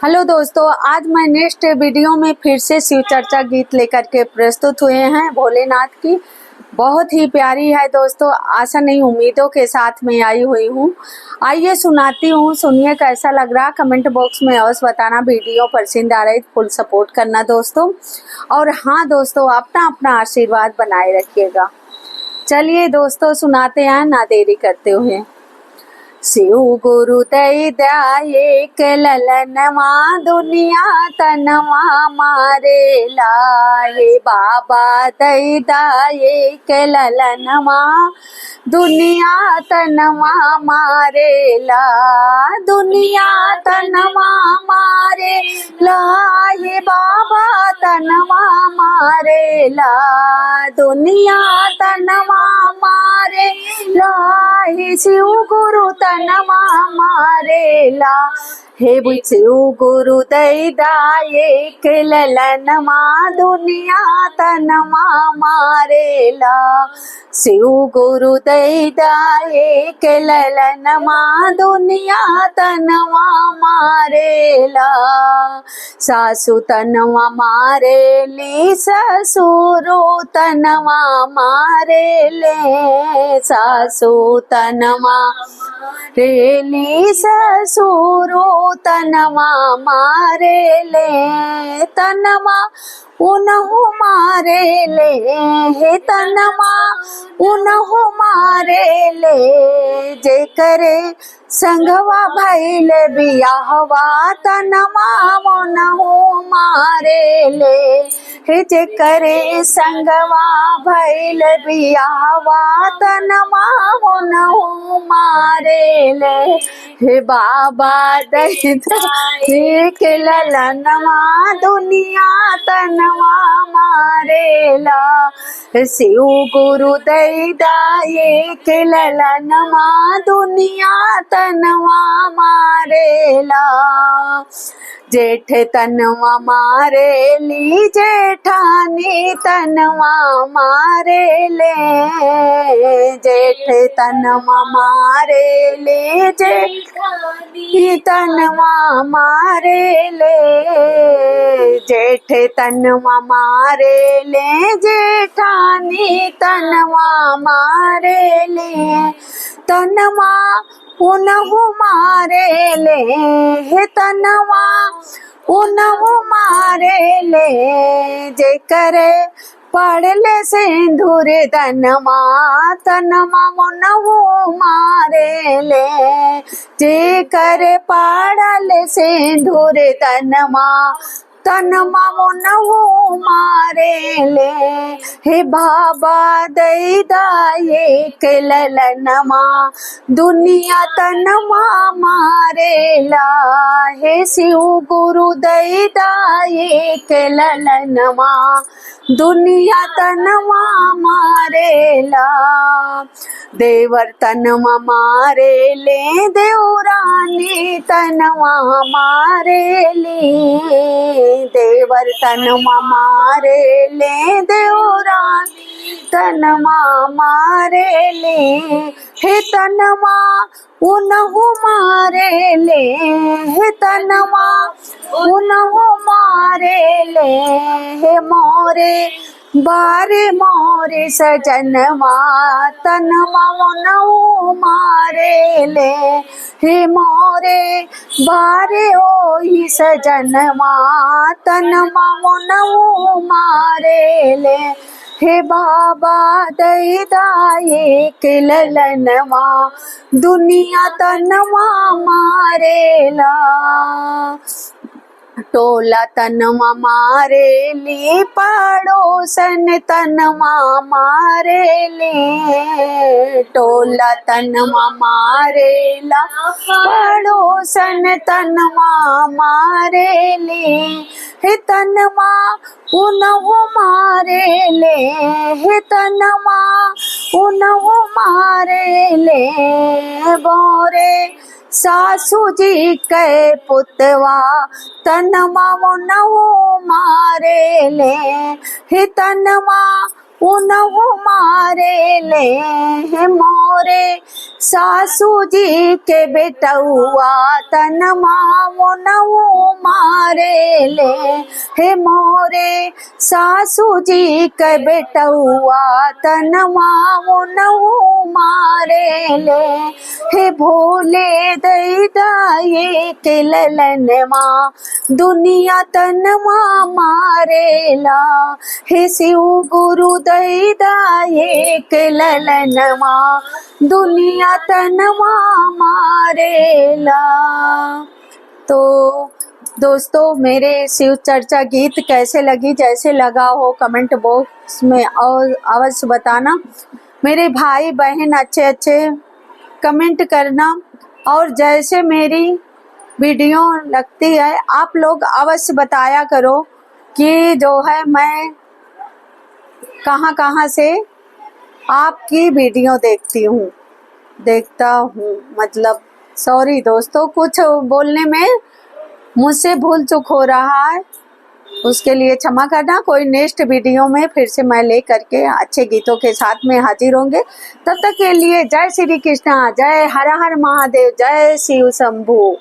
Hello दोस्तों, आज मैं नेक्स्ट वीडियो में फिर से शिव चर्चा गीत लेकर के प्रस्तुत हुए हैं। भोलेनाथ की बहुत ही प्यारी है दोस्तों, आशा नहीं उम्मीदों के साथ में आई हुई हूँ। आइए सुनाती हूँ, सुनिए कैसा लग रहा। कमेंट बॉक्स में अवश्य बताना। वीडियो पसंद आ रही फुल सपोर्ट करना दोस्तों। और हाँ दोस्तों, अपना अपना आशीर्वाद बनाए रखिएगा। चलिए दोस्तों सुनाते हैं ना देरी करते हुए। शिव गुरु दई दयाये के ललनवा दुनिया तनवा मारे लाए। बाबा दई दयाये के ललनवा दुनिया तनवा मारे ला। दुनिया तनवा मारे लाए। बाबा तनवा मारे ला। दुनिया तनवा मारे लाए। शिव गुरु तनवा मारे ला। हे शिव गुरु दई दाये के ललनवा दुनिया तनवा मारे ला। शिव गुरु दई दाये के ललनवा दुनिया तनवा मारे ला। सासु तनवा मारे ली ससुरु तनवा मारे ले। सासु तनवा रेली ससुरु तनवा मारे ले। तनवा उनहु मारे ले। हे तनवा उनहु मारे ले। जे करे संगवा भइल बियाहवा तनवा उनहु मारे ले। हे जे करे संगवा भइल बियाहवा तनवा उनहु मारे ले। हे बाबा दई दाये के ललनवा दुनिया तनवा मारे ला। शिव गुरु दई दाये के ललनवा दुनिया तनवा मारे ला। जेठ तनवा मारे ली जेठानी तनवा मारे ले। जेठ तनवा मारे ले जेठानी तनवा मारे ले। जेठ तनवा मारे ले जेठानी तनवा मारे ले। तनवा उनहु मारे ले। हे तनवा उनहु मारे ले। जे करे पड़ले सिंदूर तनवा तनवा उनहु मारे ले। जे करे पड़ले सिंदूर तनवा तनवा उनहु मारे ले। हे बाबा दई दाये के ललनवा दुनिया तनवा मारे ला। हे शिव गुरु दई दाये के ललनवा दुनिया तनवा मारे ला। देवर तनवा मारे ले। देवरानी तनवा मारे ले। देवर तनवा मारे ले। देवरानी तनवा मारे ले। हे तनवा उनहु मारे ले। हे तनवा उनहु मारे ले। हे मोरे बारे मोरे सजनवा तनवा उनहु मारे ले। हे मोरे बारे ओही सजनवा तनवा उनहु मारे ले। हे बाबा दई दाये के ललनवा दुनिया तनवा मारे ला। टोला तनवा मारे ली पड़ोसन तनवा मारे ले। टोला तनवा मारे ला पड़ोसन तनवा मारे ले। हे तनवा उनहु मारे ले। हे तनवा उनहु मारे ले। बोरे सासू जी के पुतवा तनवा उनहु मारे ले। हे तनवा उनहु मारे ले हे मोरे सासू जी के बेटउआ तनमा उनहु मारे ले हे मोरे सासू जी के बेटउआ तनमा उनहु मारे ले हे भोले दैदाये के ललनमा दुनिया तनमा मारेला हे शिव गुरु दैदाये के ललनमा दुनिया तनमा मारेला। तो दोस्तों मेरे शिव चर्चा गीत कैसे लगी, जैसे लगा हो कमेंट बॉक्स में और अवश्य बताना। मेरे भाई बहन अच्छे अच्छे कमेंट करना, और जैसे मेरी वीडियो लगती है आप लोग अवश्य बताया करो कि जो है मैं कहाँ कहाँ से आपकी वीडियो देखता हूँ। मतलब सॉरी दोस्तों, कुछ बोलने में मुझसे भूल चूक हो रहा है, उसके लिए क्षमा करना। कोई नेक्स्ट वीडियो में फिर से मैं ले करके अच्छे गीतों के साथ में हाजिर होंगे। तब तक के लिए जय श्री कृष्णा, जय हर हर महादेव, जय शिव शंभू।